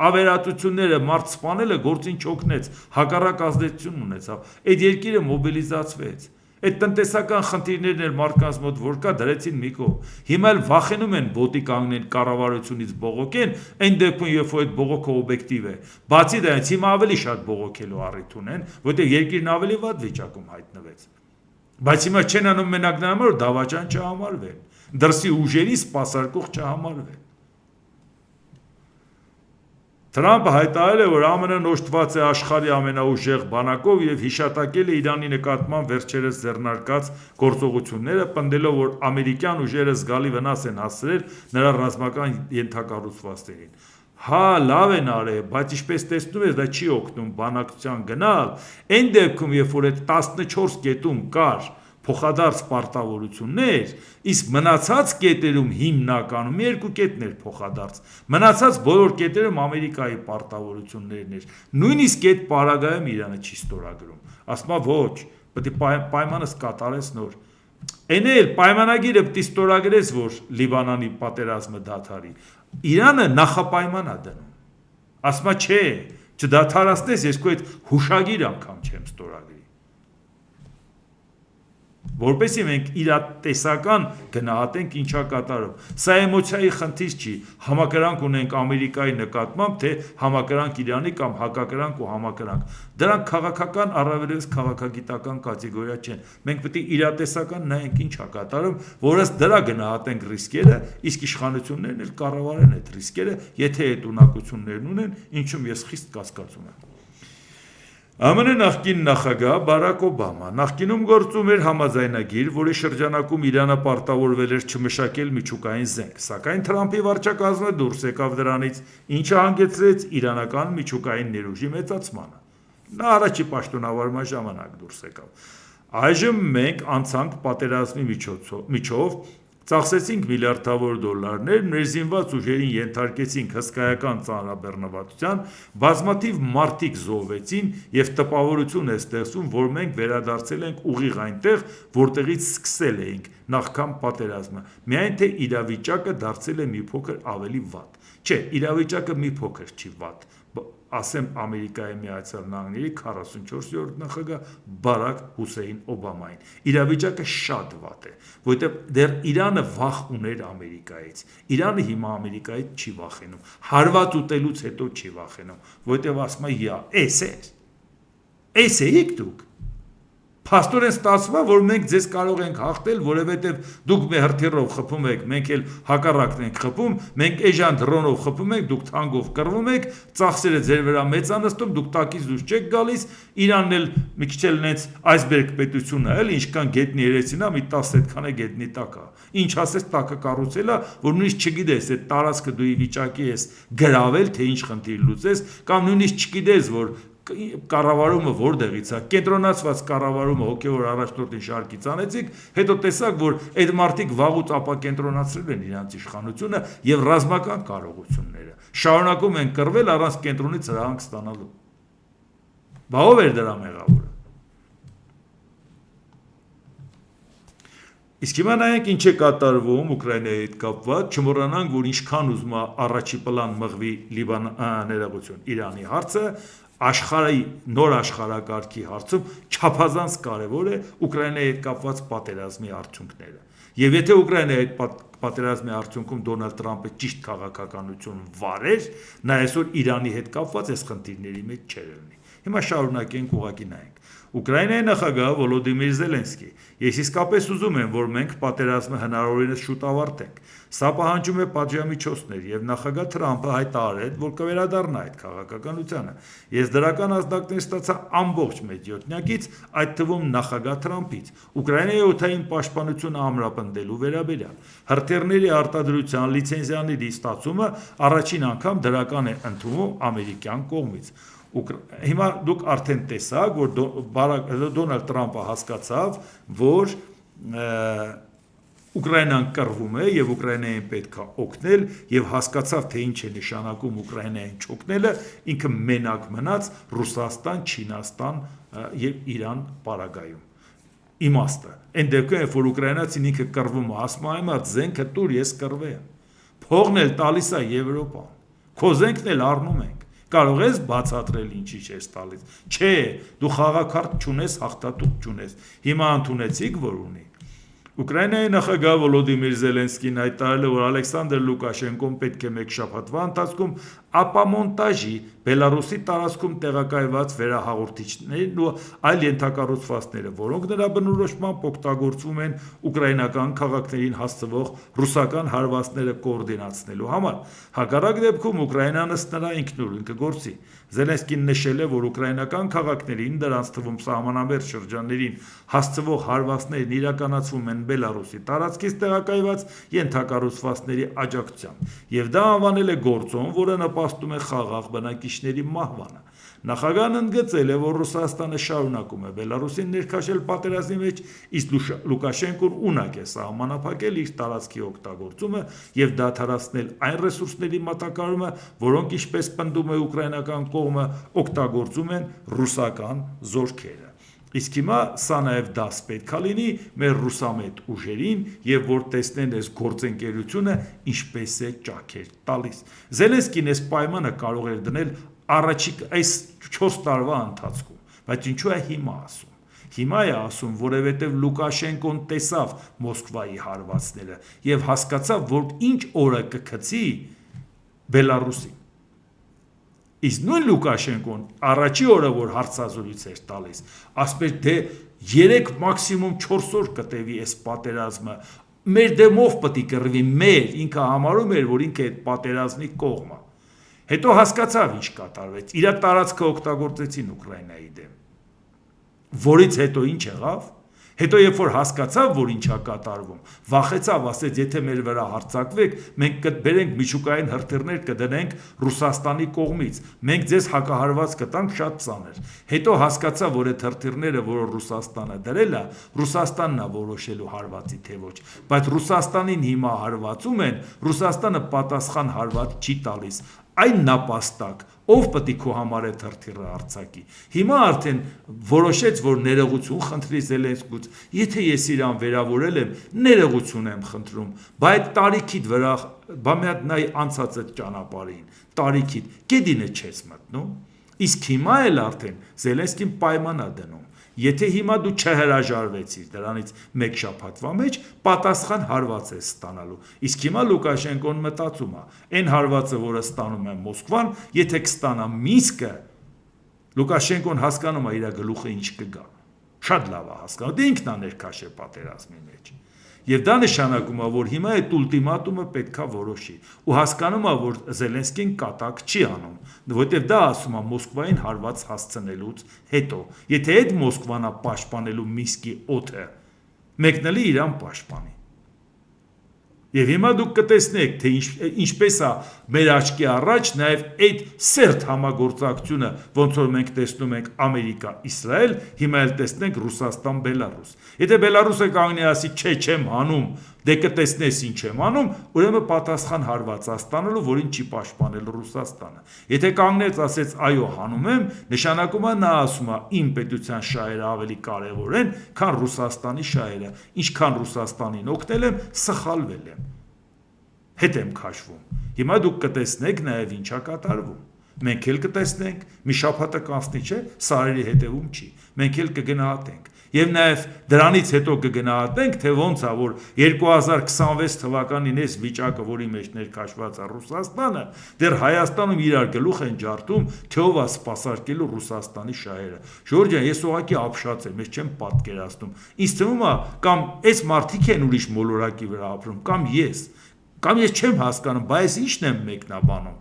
ավերածությունները, մարդ սպանելը գործին չօգնեց, հակառակ ազդեցություն ունեցավ։ Այդ երկիրը մոբիլիզացվեց։ Այդ տնտեսական խնդիրներն էլ մարդկանց մոտ որ կա դրեցին մի կողմ։ Հիմա էլ վախենում են ոտի կանգնեն կառավարությունից բողոքեն, այն դեպքում երբ որ այդ բողոքը օբյեկտիվ է։ Բացի դրանից հիմա ավելի շատ բողոքելու առիթ ունեն, որտեղ երկիրն ավելի վատ վիճակում հայտնվեց։ Բայց հիմա չեն անում մենակ նրան, որ դավաճան չհամարվեն, դրսի ուժերի սպասարկող չհամարվեն։ Թրամփը հայտարարել է, որ ԱՄՆ-ն օժտված է աշխարհի ամենաուժեղ բանակով եւ հիշատակել է Իրանի նկատմամբ վերջերս ձեռնարկած գործողությունները, պնդելով, որ ամերիկյան ուժերը զգալի վնաս են հասցրել նրա ռազմական ենթակառուցվածքներին։ Հա, լավ են արել, բայց ինչպես տեսնում ես, դա չի օգնում բանակցության գնալ, այն դեպքում, երբ որ այդ 14 կետում կար փոխադարձ պարտավորություններ, իսկ մնացած կետերում հիմնականում երկու կետներ փոխադարձ, մնացած բոլոր կետերում Ամերիկայի պարտավորություններն էր, նույնիսկ այդ պարագայում Իրանը չի ստորագրում, ասում է ոչ, պետք է պայմանս կատարես նոր, այն էլ պայմանագիրը պետք է ստորագրես, որ Լիբանանի պատերազմը դադարի, Իրանը նախապայման է դնում, ասում է չէ, չդադարեցնես, ես քո այդ հուշագիր անգամ չեմ ստորագրի, որպեսզի մենք իրատեսական գնահատենք ինչա կատարում։ Սա էմոցիայի խնդիր չի, համակրանք ունենք Ամերիկայի նկատմամբ, թե համակրանք Իրանի կամ հակակրանք ու համակրանք։ Դրանք քաղաքական, առավելևս քաղաքագիտական կատեգորիա չեն։ Մենք պետք է իրատեսական նայենք ինչա կատարում, որ ըստ դրա գնահատենք ռիսկերը, իսկ իշխանություններն էլ կառավարեն այդ ռիսկերը, եթե այդ ունակություններն ունեն, ինչում ես խիստ կասկածում եմ։ ԱՄՆ նախկին նախագահ Բարակ Օբամա նախկինում գործում էր համաձայնագիր, որի շրջանակում Իրանը պարտավորվել էր չմշակել միջուկային զենք, սակայն Թրամփի վարչակազմը դուրս եկավ դրանից, ինչը հանգեցրեց իրանական միջուկային ներուժի մեծացմանը։ Նա առաջի պաշտոնավարման ժամանակ դուրս եկավ։ Այժմ մենք անցանք պատերազմի միջով ծախսեցինք միլիարդավոր դոլարներ, մեր զինված ուժերին ենթարկեցինք հսկայական ծանրաբեռնվածության, բազմաթիվ մարդիկ զոհվեցին եւ տպավորություն է ստեղծում, որ մենք վերադարձել ենք ուղիղ այնտեղ, որտեղից սկսել էինք նախքան պատերազմը։ Միայն թե իրավիճակը դարձել է մի փոքր ավելի վատ։ Չէ, իրավիճակը մի փոքր չի վատ։ Ասեմ Ամերիկայի Միացյալ Նահանգների 44-րդ նախագահ Բարակ Հուսեյն Օբամային։ Իրավիճակը շատ վատ է, որովհետև դեռ Իրանը վախ ուներ Ամերիկայից։ Իրանը հիմա Ամերիկայից չի վախենում։ Հարված ուտելուց հետո չի վախենում, որովհետև ասում է՝ «Յա, էս էիք դուք»։ Փաստորեն ստացվում է, որ մենք ձեզ կարող ենք հաղթել, որովհետև դուք մեր հրթիռով խփում եք, մենք էլ հակառակն ենք խփում, մենք էժան դրոնով խփում ենք, դուք թանկով կռվում եք, ծախսերը ձեր վրա մեծանստում, դուք տակից դուրս չեք գալիս, Իրանն էլ մի քիչ էլ նենց այսբերգ պետությունն է, ինչքան գետնի երեսին է, մի 10 այդքան է գետնի տակ է։ Ինչ ասես տակը կառուցել է, որ նույնիսկ չգիտես, այդ տարածքը դու ի վիճակի ես գրավել, թե ինչ խնդիր լուծես, կամ նույնիսկ չգիտես, որ կառավարումը որտեղից է, կենտրոնացված կառավարումը հոգևոր առաջնորդի շարքից անեցիք, հետո տեսակ, որ այդ մարդիկ վաղուց ապակենտրոնացրել են իրենց իշխանությունը եւ ռազմական կարողությունները, շարունակում են կռվել առանց կենտրոնից հրահանգ ստանալու։ Բա ով էր դրա մեղավորը։ Իսկ հիմա նայենք ինչ է կատարվում Ուկրաինայի հետ կապված, չմոռանանք, որ ինչքան ուզում է առաջի պլան մղվի ներողություն, Իրանի հարցը, աշխարհի նոր աշխարհակարգի հարցում չափազանց կարևոր է Ուկրաինայի հետ կապված պատերազմի արդյունքները։ Եվ եթե Ուկրաինայի հետ պատերազմի արդյունքում Դոնալդ Թրամփը ճիշտ քաղաքականություն վարեր, նա այսօր Իրանի հետ կապված այս խնդիրների մեջ չէր լինի։ Հիմա շարունակենք ուղղակի նայենք։ Ուկրաինայի նախագահ Վոլոդիմիր Զելենսկի, ես իսկապես ուզում եմ, որ մենք պատերազմը հնարավորինս շուտ ավարտենք։ Սա պահանջում է պատժամիջոցներ եւ նախագահ Թրամփը հայտարարել, որ կվերադառնա այդ քաղաքականությանը։ Ես դրական ազդակներ ստացա ամբողջ մեծյոթնյակից, այդ թվում նախագահ Թրամփից, Ուկրաինայի օդային պաշտպանությունը ամրապնդելու վերաբերյալ։ Հրթիռների արտադրության լիցենզիաների ստացումը առաջին անգամ դրական է ընդունվում ամերիկյան կողմից։ Հիմա դուք արդեն տեսաք, որ Դոնալդ Թրամփը հասկացավ, որ Ուկրաինան կռվում է եւ Ուկրաինային պետք է օգնել եւ հասկացավ, թե ինչ է նշանակում Ուկրաինային չօգնելը, ինքը մենակ մնաց Ռուսաստան, Չինաստան եւ Իրան պարագայում։ Իմաստը։ Այն դեպքում, որ Ուկրաինացին ինքը կռվում է, ասում է, «Այմա զենքը տուր, ես կռվեմ»։ Փողն էլ տալիս է Եվրոպան։ Քո զենքն էլ առնում ենք։ Կարող ես բացատրել ինչի չես տալիս։ Չէ, դու խաղաքարտ չունես, հաղթատուկ չունես։ Հիմա ընդունեցիք, որ ունի։ Ուկրաինայի նախագահ Վոլոդիմիր Զելենսկին հայտարարել է, որ Ալեքսանդր Լուկաշենկոն պետք է մեկ շաբաթվա ընթացքում ապամոնտաժի Բելարուսի տարածքում տեղակայված վերահաղորդիչներն ու այլ ենթակառուցվածքները, որոնք նրա բնորոշմամբ օգտագործվում են ուկրաինական քաղաքներին հասցվող ռուսական հարվածները կոորդինացնելու համար։ Հակառակ դեպքում Ուկրաինան ըստ նրա ինքնուրույն կգործի։ Զելենսկին նշել է, որ ուկրաինական քաղաքներին, դրանց թվում սահմանամերձ շրջաններին հասցվող հարվածներն իրականացվում են Բելարուսի տարածքից տեղակայված ենթակառուցվածքների աջակցությամբ, եւ դա անվանել է գործոն, որը նպաստում է խաղաղ բնակիչների մահվանը։ Նախագահն ընդգծել է, որ Ռուսաստանը շարունակում է Բելարուսին ներքաշել պատերազմի մեջ, իսկ Լուկաշենկոն ունակ է սահմանափակել իր տարածքի օգտագործումը եւ դադարեցնել այն ռեսուրսների մատակարարումը, որոնք, ինչպես պնդում է ուկրաինական կողմը, օգտագործում են ռուսական զորքերը։ Իսկ հիմա սա նաև դաս պետք է լինի մեր ռուսամետ ուժերին եւ որ տեսնեն այս գործընկերությունը ինչպես է ճաքեր տալիս։ Զելենսկին այս պայմանը կարող էր դնել առաջիկ այս 4 տարվա ընթացքում, բայց ինչու է հիմա ասում։ Հիմա է ասում, որովհետև Լուկաշենկոն տեսավ Մոսկվայի հարվածները եւ հասկացավ, որ ինչ օրը կգցի Բելարուսին։ Իսկ նույն Լուկաշենկոն առաջի օրը, որ հարցազրույց էր տալիս, ասում էր, թե 3 մաքսիմում 4 օր կտևի այս պատերազմը, մեր դեմով պետք է կռվի, ինքը համարում էր, որ ինքը այդ պատերազմի կողմը։ Հետո հասկացավ ինչ կատարվեց, իր տարածքը օգտագործեցին Ուկրաինայի դեմ։ Որից հետո ինչ եղավ։ Հետո երբ որ հասկացավ, որ ինչ է կատարվում, վախեցավ, ասեց, եթե մեր վրա հարձակվեք, մենք կբերենք միջուկային հրթիռներ կդնենք Ռուսաստանի կողմից, մենք ձեզ հակահարված կտանք շատ ծանր։ Հետո հասկացավ, որ այդ հրթիռները, որ Ռուսաստանը դրել է, Ռուսաստանն է որոշելու հարվածի թե ոչ, բայց Ռուսաստանին հիմա հարվածում են, Ռուսաստանը պատասխան հարված չի տալիս։ Այն նապաստակ, ով պետք է քո համար այդ հրթիռը արձակի։ Հիմա արդեն որոշեց, որ ներողություն խնդրի Զելենսկուց, եթե ես իրան վերավորել եմ, ներողություն եմ խնդրում, բա այդ տարիքիդ վրա, բա մի հատ նայ անցած այդ ճանապարհին, տարիքիդ, գեդինը չես մտնում։ Իսկ հիմա էլ արդեն Զելենսկին պայման է դնում։ Եթե հիմա դու չհրաժարվեցիր դրանից մեկ շաբաթվա մեջ, պատասխան հարված է ստանալու։ Իսկ հիմա Լուկաշենկոն մտածում է, այն հարվածը, որը ստանում է Մոսկվան, եթե կստանա Մինսկը, Լուկաշենկոն հասկանում է իր գլուխը ինչ կգա։ Շատ լավ է հասկանում, դե ինքն է ներքաշել պատերազմի մեջ։ Եվ դա նշանակում է, որ հիմա այդ ուլտիմատումը պետք է որոշի։ Ու հասկանում է, որ Զելենսկին կատակ չի անում, որովհետև դա ասում է Մոսկվային հարված հասցնելուց հետո։ Եթե այդ Մոսկվան է պաշտպանելու Մինսկի օդը, մեկնելի իրան պաշտպանի։ Եվ հիմա դուք կտեսնեք, թե ինչպես է մեր աչքի առաջ նաև այդ սերտ համագործակցությունը, ոնց որ մենք տեսնում ենք Ամերիկա-Իսրայել, հիմա էլ տեսնենք Ռուսաստան-Բելարուս։ Եթե Բելարուսը կանգնի ասի, չէ, չեմ հանում, դե կտեսնես ինչ եմ անում, ուրեմն պատասխան հարված ստանալու, որին չի պաշտպանել Ռուսաստանը։ Եթե կանգնեց ասեց, այո, հանում եմ, նշանակում է նա ասում է, իմ պետության շահերը ավելի կարևոր են, քան Ռուսաստանի շահերը, ինչքան Ռուսաստանին օգնել եմ, սխալվել եմ։ Հետ եմ քաշվում։ Հիմա դուք կտեսնեք նաև ինչա կատարվում։ Մենք էլ կտեսնենք, մի շաբաթը կանցնի, չէ, սարերի հետևում չի։ Մենք էլ կգնահատենք։ Եվ նաև դրանից հետո կգնահատենք, թե ոնց է, որ 2026 թվականին այս վիճակը, որի մեջ ներքաշված է Ռուսաստանը, դեռ Հայաստանում իրար գլուխ են ջարդում, թե ով է սպասարկելու Ռուսաստանի շահերը։ Ժորժ ջան, ես ուղղակի ապշած եմ, ես չեմ պատկերացնում։ Ինձ թվում է, կամ այս մարդիկ են ուրիշ մոլորակի վրա ապրում, կամ ես չեմ հասկանում, բայց ինչն եմ մեկնաբանում։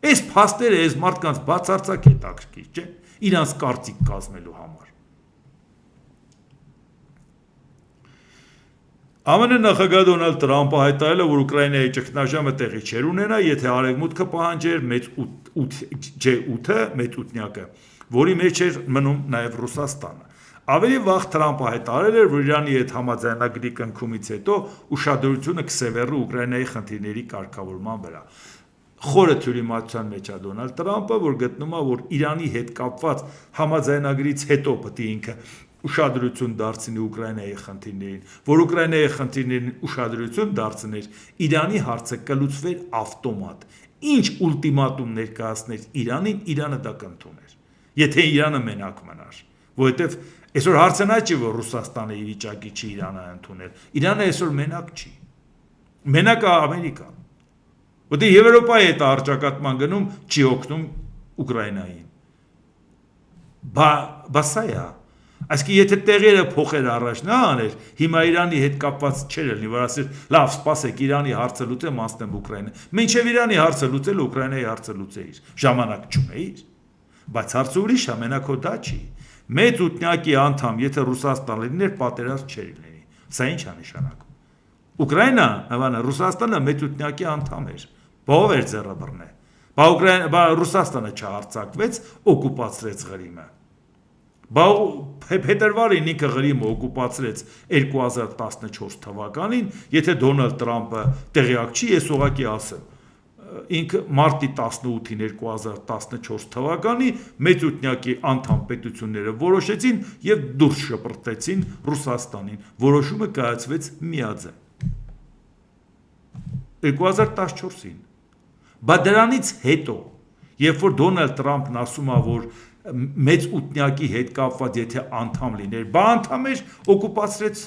Այս փաստերը այս մարդկանց բացարձակ հետաքրքիր, չէ՞, իրանց կարծիք կազմելու համար։ ԱՄՆ նախագահ Դոնալդ Տրամպը հայտարարել է, որ Ուկրաինայի ճգնաժամը տեղի չէր ունենա, եթե Արևմուտքը պահանջեր մեծ ութնյակը, որի մեջ էր մնում նաև Ռուսաստանը։ Ավելի վաղ Տրամպը հայտարարել էր, որ Իրանի հետ համաձայնագրի կնքումից հետո ուշադրությունը կսևեռի Ուկրաինայի խնդիրների կարգավորման վրա։ Խորը թյուրիմացության մեջ է Դոնալդ Տրամպը, որ գտնում է, որ Իրանի հետ կապված համաձայնագրից հետո պետք է ինքը ուշադրություն դարձնի Ուկրաինայի խնդիրներին, որ Ուկրաինայի խնդիրներին ուշադրություն դարձներ, Իրանի հարցը կլուծվեր ավտոմատ։ Ինչ ուլտիմատում ներկայացներ Իրանին, Իրանը դա կընդուներ։ Եթե Իրանը մենակ մնար, որովհետև այսօր հարցը նա չի, որ Ռուսաստանը ի վիճակի չի Իրանը ընդունել։ Իրանը այսօր մենակ չի։ Մենակ է Ամերիկան։ Որտեղ Եվրոպայի հետ առճակատման գնում չի օգնում Ուկրաինային։ Բա սա է։ Այսինքն եթե տեղերը փոխեր առաջ նա աներ, հիմա Իրանի հետ կապված չէր լինի, որ ասեր, լավ, սպասեք, Իրանի հարցը լուծեմ, անցնեմ Ուկրաինա։ Մինչև Իրանի հարցը լուծել, Ուկրաինայի հարցը լուծեիր։ Ժամանակ չունեիր։ Բայց հարցը ուրիշ է, մենակ հո դա չի։ Մեծ ութնյակի անդամ, եթե Ռուսաստան լիներ, պատերազմ չէր լինի։ Սա ինչ է նշանակում։ Ուկրաինան, Ռուսաստանը մեծ ութնյակի անդամ էր։ Ո՞վ էր ձեռը բռնե։ Բա Ռուսաստանը չհարձակվեց, օկուպացրեց Ղրիմը։ Բա փետրվարին ինքը Ղրիմը օկուպացրեց 2014 թվականին, եթե Դոնալդ Տրամպը տեղյակ չի, ես ուղղակի ասեմ, ինքը մարտի 18-ին 2014 թվականի մեծ ութնյակի անդամ պետությունները որոշեցին եւ դուրս շպրտեցին Ռուսաստանին։ Որոշումը կայացվեց միաձայն 2014-ին։ Բա դրանից հետո, երբ որ Դոնալդ Տրամպն ասում է, որ մեծ ութնյակի հետ կապված եթե անդամ լիներ, բա անդամ էր օկուպացրեց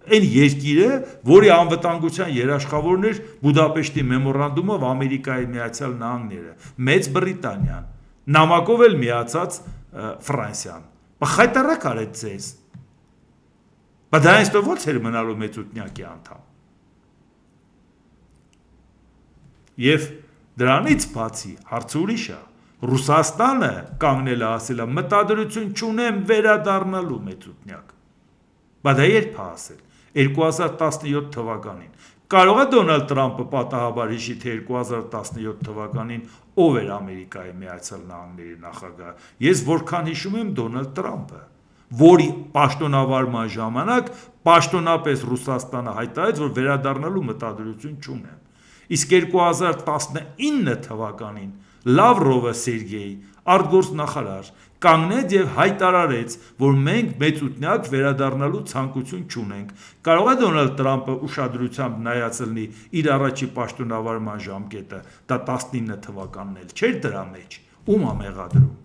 այն երկիրը, որի անվտանգության երաշխավորն էր Բուդապեշտի մեմորանդումով Ամերիկայի Միացյալ Նահանգները, Մեծ Բրիտանիան, նամակով էլ միացած Ֆրանսիան։ Բա խայտարակ արեց ձեզ։ Բա դա այնտեղ ո՞նց էր մնալու մեծ ութնյակի անդամ։ Եվ դրանից բացի հարցը ուրիշ է։ Ռուսաստանը կանգնել է ասել է մտադրություն չունեմ վերադառնալու մեծ ութնյակ։ Բա դա երբ է ասել։ 2017 թվականին։ Կարող է Դոնալդ Տրամպը պատահաբար հիշի, թե 2017 թվականին ով էր Ամերիկայի Միացյալ Նահանգների նախագահը։ Ես որքան հիշում եմ Դոնալդ Տրամպը, որի պաշտոնավարման ժամանակ պաշտոնապես Ռուսաստանը հայտարարեց, որ վերադառնալու մտադրություն չունեմ։ Իսկ 2019 թվականին Լավրովը Սերգեյ, արտգործնախարար, կանգնեց եւ հայտարարեց, որ մենք մեծ ութնյակ վերադառնալու ցանկություն չունենք։ Կարող է Դոնալդ Տրամպը ուշադրությամբ նայած լինի իր առաջի պաշտոնավարման ժամկետը, դա 19 թվականն էլ չէր դրա մեջ, ում է մեղադրում։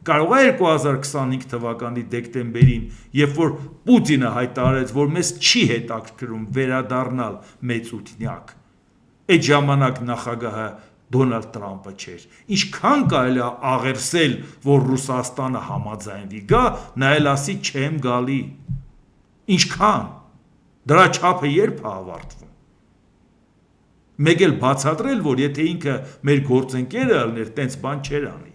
Կարող է 2025 թվականի դեկտեմբերին, երբ որ Պուտինը հայտարարեց, որ մեզ չի հետաքրքրում վերադառնալ մեծ ութնյակ, այդ ժամանակ նախագահը Դոնալդ Տրամպը չէր։ Ինչքան կարելի է աղերսել, որ Ռուսաստանը համաձայնվի գա, նա էլ ասի չեմ գալի։ Ինչքան։ Դրա չափը երբ է ավարտվում։ Մեկ էլ բացատրել, որ եթե ինքը մեր գործընկերը ալներ, տենց բան չէր անի։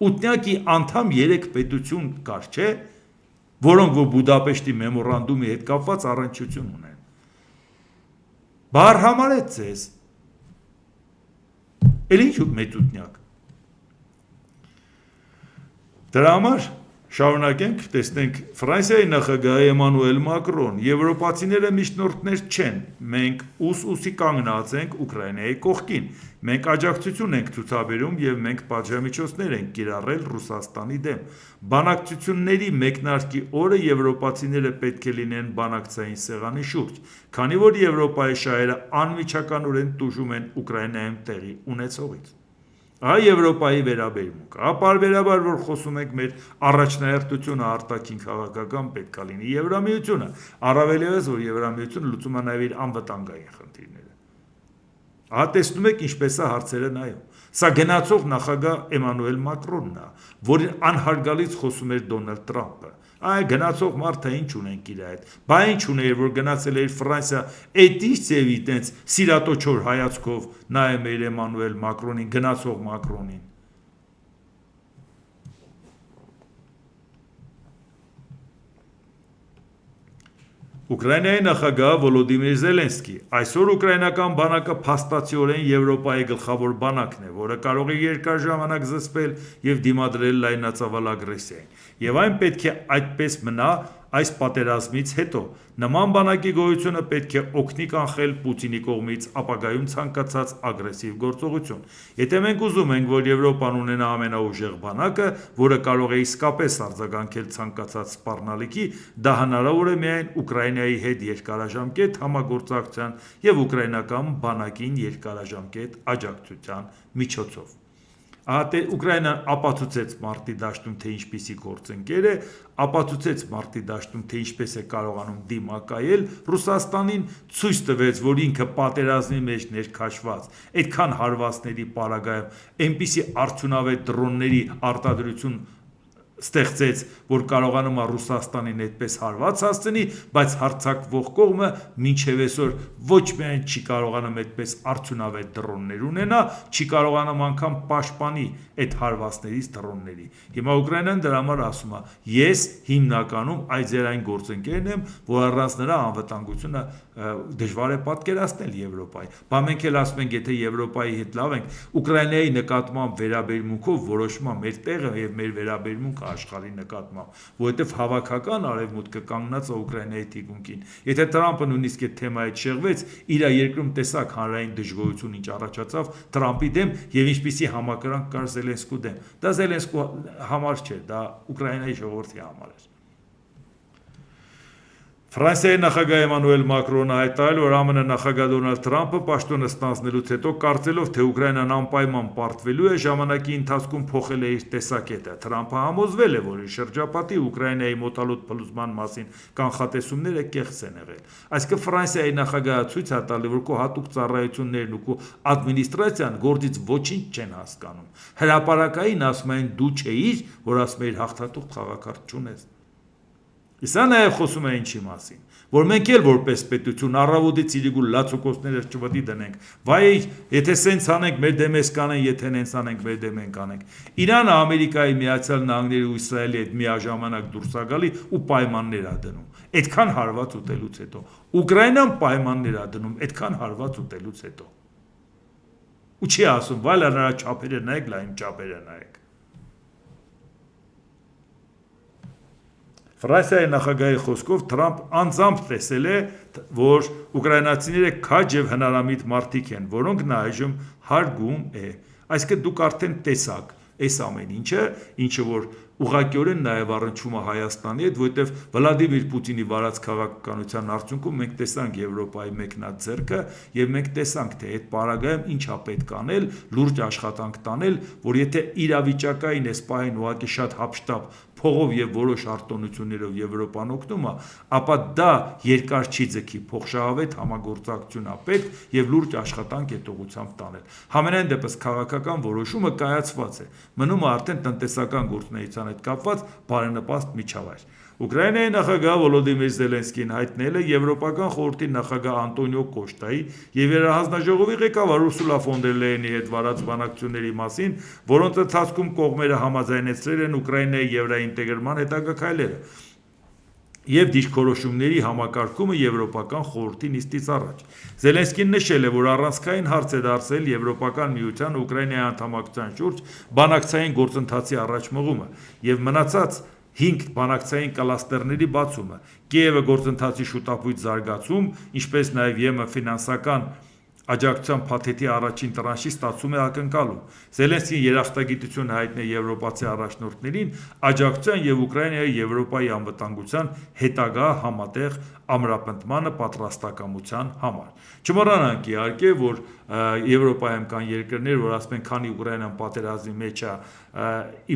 Ութնյակի անդամ 3 պետություն կար, չէ, որոնք որ Բուդապեշտի մեմորանդումի հետ կապված առնչություն ունեն։ Բար համարեց ձեզ։ Էլ ինչ մեծուտնյակ։ Դրա համար շարունակենք, տեսնենք Ֆրանսիայի նախագահ Էմանուել Մակրոն, եվրոպացիները միջնորդներ չեն, մենք ուսի կանգնած ենք Ուկրաինայի կողքին, մենք աջակցություն ենք ցուցաբերում եւ մենք պատժամիջոցներ ենք կիրառել Ռուսաստանի դեմ։ Բանակցությունների մեկնարկի օրը եվրոպացիները պետք է լինեն բանակցային սեղանի շուրջ, քանի որ Եվրոպայի շահերը անմիջականորեն տուժում են Ուկրաինայում տեղի ունեցողից։ Եվրոպայի վերաբերմունք, պարբերաբար որ խոսում ենք մեր առաջնահերթությունը արտաքին քաղաքական պետք է լինի Եվրամիությունը, առավել ևս որ Եվրամիությունը լուծում է նաև իր անվտանգային խնդիրները։ Տեսնում եք ինչպես է հարցերը նայում։ Սա գնացող նախագահ Էմանուել Մակրոնն է, որին անհարգալից խոսում էր Դոնալդ Թրամփը։ Գնացող մարդը ինչ ունենք իր հետ, բա ինչ ուներ, որ գնացել էր Ֆրանսիա, այդ ինչ ձևի տենց սիրատոչոր հայացքով նայում էր Էմանուել Մակրոնին, գնացող Մակրոնին։ Ուկրաինայի նախագահ Վոլոդիմիր Զելենսկի այսօր ուկրաինական բանակը փաստացիորեն Եվրոպայի գլխավոր բանակն է, որը կարող է երկար ժամանակ զսպել եւ դիմադրել լայնածավալ ագրեսիային, եւ այն պետք է այդպես մնա այս պատերազմից հետո։ Նման բանակի գոյությունը պետք է օգնի կանխել Պուտինի կողմից ապագայում ցանկացած ագրեսիվ գործողություն։ Եթե մենք ուզում ենք, որ Եվրոպան ունենա ամենաուժեղ բանակը, որը կարող է իսկապես արձագանքել ցանկացած սպառնալիքի, դա հնարավոր է միայն Ուկրաինայի հետ երկարաժամկետ համագործակցության եւ ուկրաինական բանակին երկարաժամկետ աջակցության միջոցով։ Ուկրաինան ապացուցեց մարտի դաշտում, թե ինչպիսի գործընկեր է, ապացուցեց մարտի դաշտում, թե ինչպես է կարողանում դիմակայել Ռուսաստանին, ցույց տվեց, որ ինքը պատերազմի մեջ ներքաշված, այդքան հարվածների պարագայում, այնպիսի արդյունավետ դրոնների արտադրություն ստեղծեց, որ կարողանում է Ռուսաստանին այդպես հարված հասցնի, բայց հարձակվող կողմը մինչև այսօր ոչ միայն չի կարողանում այդպես արդյունավետ դրոններ ունենա, չի կարողանում անգամ պաշտպանի այդ հարվածներից դրոնների։ Հիմա Ուկրաինան դրա համար ասում է, ես հիմնականում այդ ձեր այն գործընկերն եմ, որ առանց նրա անվտանգությունը դժվար է պատկերացնել Եվրոպայի։ Բա մենք էլ ասում ենք, եթե Եվրոպայի հետ լավ ենք, Ուկրաինայի նկատմամբ վերաբերմունքով որոշում է մեր տեղը եւ մեր վերաբերմունքը աշխարհի նկատմամբ, որովհետեւ հավաքական արևմուտքը կանգնած է Ուկրաինայի թիկունքին։ Եթե Թրամփը նույնիսկ այդ թեմայից շեղվեց, իր երկրում տեսակ հանրային դժգոհություն ինչ առաջացավ Թրամփի դեմ եւ ինչպիսի համակրանք կար Զելենսկու դեմ։ Դա Զելենսկու համար չէ, դա Ուկրաինայի ժողովրդի համար էր։ Ֆրանսիայի նախագահ Էմանուել Մակրոնը հայտարարել, որ ԱՄՆ նախագահ Դոնալդ Թրամփը պաշտոնը ստանձնելուց հետո կարծելով, թե Ուկրաինան անպայման պարտվելու է, ժամանակի ընթացքում փոխել է իր տեսակետը։ Թրամփը համոզվել է, որ իր շրջապատի Ուկրաինայի մոտալուտ փլուզման մասին կանխատեսումները կեղծ են եղել։ Այսինքն Ֆրանսիայի նախագահը ցույց է տալի, որ քո հատուկ ծառայություններն ու քո ադմինիստրացիան գործից ոչինչ չեն հասկանում։ Հրապարակային ասում են դու չէիր, որ ասում էիր հաղթատուղ խաղակարդ չունես։ Սա նաև խոսում է ինչի մասին, որ մենք էլ որպես պետություն առավոտից իրիկու լացուկոսները չպետք է դնենք, վայ, եթե սենց անենք, մեր դեմ էս կանեն, եթե նենց անենք, մեր դեմ ենք անենք։ Իրանը Ամերիկայի Միացյալ Նահանգների ու Իսրայելի հետ միաժամանակ դուրս է գալի ու պայմաններ է դնում, այդքան հարված ուտելուց հետո։ Ուկրաինան պայմաններ է դնում, այդքան հարված ուտելուց հետո։ Ու չի ասում, վայ, նրա չափերը նայեք, լա իմ չափերը նայեք։ Ֆրանսիայի նախագահի խոսքով Թրամփ անձամբ տեսել է, որ ուկրաինացիները քաջ եւ հնարամիտ մարդիկ են, որոնք նա այժմ հարգում է։ Այսինքն դուք արդեն տեսաք այս ամեն ինչը որ ուղղակիորեն նաև առնչվում է Հայաստանի հետ, որովհետև Վլադիմիր Պուտինի վարած քաղաքականության արդյունքում մենք տեսանք Եվրոպայի մեկնած ձեռքը եւ մենք տեսանք, թե այդ պարագայում ինչ է պետք անել, լուրջ աշխատանք տանել, որ եթե իրավիճակային այս պահին ուղղակի շատ հապշտապ փողով եւ որոշ արտոնություններով Եվրոպան օգնում է, ապա դա երկար չի ձգի, փոխշահավետ համագործակցություն է պետք եւ լուրջ աշխատանք այդ ուղղությամբ տանել։ Համենայն դեպս քաղաքական որոշումը կայացված է, մնում է արդեն տնտեսական գործունեության հետ կապված բարենպաստ միջավայր։ Ուկրաինայի նախագահ Վոլոդիմիր Զելենսկին հայտնել է Եվրոպական խորհրդի նախագահ Անտոնիո Կոշտայի եւ Երահանձնաժողովի ղեկավար Ուրսուլա ֆոն դեր Լեյենի հետ վարած բանակցությունների մասին, որոնց ընթացքում կողմերը համաձայնեցրել են Ուկրաինայի եվրոինտեգրման հետագա քայլերը։ և դիրքորոշումների համակարգումը Եվրոպական խորհրդի նիստից առաջ։ Զելենսկին նշել է, որ առանցքային հարց է դարձել Եվրոպական միության Ուկրաինայի անդամակցության շուրջ բանակցային գործընթացի առաջմղումը և մնացած 5 բանակցային կլաստերների բացումը, Կիևը գործընթացի շուտապույտ զարգացում, ինչպես նաև ԵՄ ֆինանսական աջակցության փաթեթի առաջին տրանշի ստացում է ակնկալում։ Զելենսկին երախտագիտություն հայտնել եվրոպացի առաջնորդներին աջակցության և Ուկրաինայի Եվրոպայի անվտանգության հետագա համատեղ ամրապնդմանը պատրաստակամության համար։ Չմոռանանք իհարկե, որ Եվրոպայում կան երկրներ, որ ասում են, քանի Ուկրաինան պատերազմի մեջ է,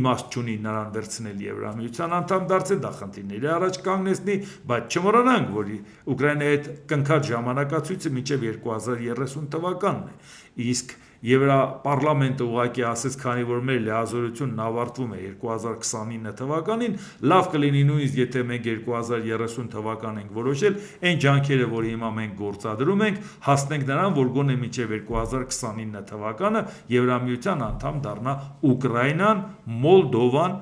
իմաստ չունի նրան վերցնել Եվրամիության անդամ դարձնել, դա խնդիրների առաջ կանգնեցնի, բայց չմոռանանք, որ Ուկրաինայի հետ կնքած ժամանակացույցը մինչև 2030 թվականն է, իսկ Եվրապարլամենտը ուղղակի ասեց, քանի որ մեր լիազորությունն ավարտվում է 2029 թվականին, լավ կլինի նույնիսկ եթե մենք 2030 թվական ենք որոշել, այն ջանքերը, որ հիմա մենք գործադրում ենք, հասնենք նրան, որ գոնե մինչև 2029 թվականը Եվրամիության անդամ դառնա Ուկրաինան, Մոլդովան,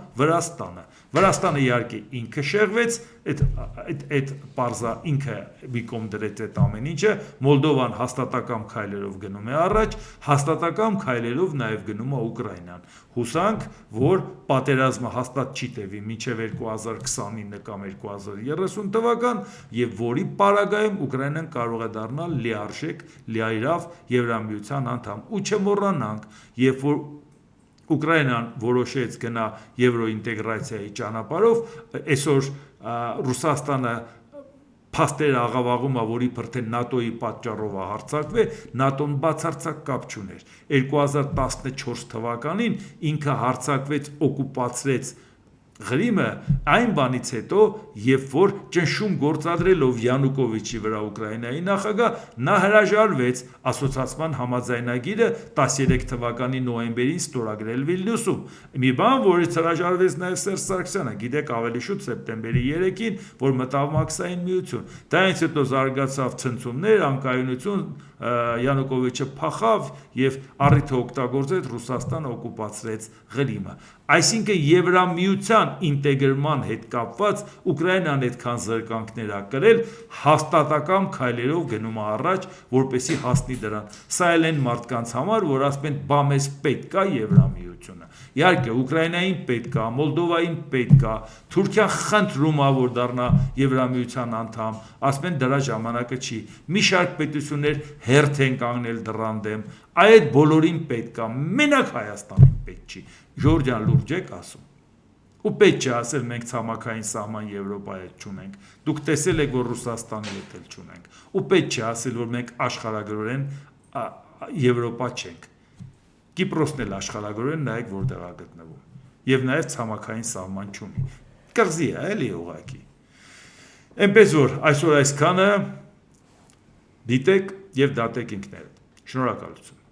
Վրաստանը իհարկե ինքը շեղվեց, այդ պարզա ինքը մի կողմ դրեց այդ ամեն ինչը, Մոլդովան հաստատակամ քայլերով գնում է առաջ, հաստատակամ քայլերով նաև գնում է Ուկրաինան։ Հուսանք, որ պատերազմը հաստատ չի տևի մինչև 2029 կամ 2030 թվական, և որի պարագայում Ուկրաինան կարող է դառնալ լիարժեք, լիայրավ Եվրամիության անդամ։ Ու չմոռանանք, երբ որ Ուկրաինան որոշեց գնա եվրոինտեգրացիայի ճանապարհով, այսօր Ռուսաստանը փաստեր աղավաղում է, որ իբրթե ՆԱՏՕ-ի պատճառով է հարձակվել, ՆԱՏՕ-ն բացարձակ կապ չուներ։ 2014 թվականին ինքը հարձակվեց, օկուպացրեց Ղրիմը այն բանից հետո, երբ որ ճնշում գործադրելով Յանուկովիչի վրա Ուկրաինայի նախագահ, նա հրաժարվեց ասոցացման համաձայնագիրը 13 թվականի նոյեմբերին ստորագրել Վիլնյուսում։ Մի բան, որից հրաժարվեց նաև Սերժ Սարգսյանը, գիտեք ավելի շուտ սեպտեմբերի 3-ին, որ մտավ Մաքսային միություն։ Դրանից հետո զարգացավ ցնցումներ, անկայունություն, Յանուկովիչը փախավ և առիթը օգտագործեց, Ռուսաստանը օկուպացրեց Ղրիմը։ Այսինքն Եվրամիության ինտեգրման հետ կապված Ուկրաինան այդքան զրկանքներ է կրել, հաստատակամ քայլերով գնում է առաջ, որպեսզի հասնի դրան։ Սա էլ այն մարդկանց համար, որ ասում են, բա մեզ պետք է Եվրամիությունը։ Իհարկե Ուկրաինային պետք է, Մոլդովային պետք է, Թուրքիան խնդրում է, որ դառնա Եվրամիության անդամ, ասում են դրա ժամանակը չի։ Մի շարք պետություններ հերթ են կանգնել դռան դեմ, այդ բոլորին պետք է, մենակ Հայաստանին պետք չի։ Ժորժ ջան, լուրջ եք ասում։ Ու պետք չէ ասել, մենք ցամաքային սահման Եվրոպայի հետ չունենք։ Դուք տեսել եք, որ Ռուսաստանի հետ էլ չունենք։ Ու պետք չէ ասել, որ մենք աշխարհագրորեն Եվրոպա չենք։ Կիպրոսն էլ աշխարհագրորեն նայեք որտեղ է գտնվում։ Եվ նաև ցամաքային սահման չունի։ Կղզի է, էլի ուղղակի։ Էնպես որ այսօր այսքանը դիտեք եւ դատեք ինքներդ։ Շնորհակալություն։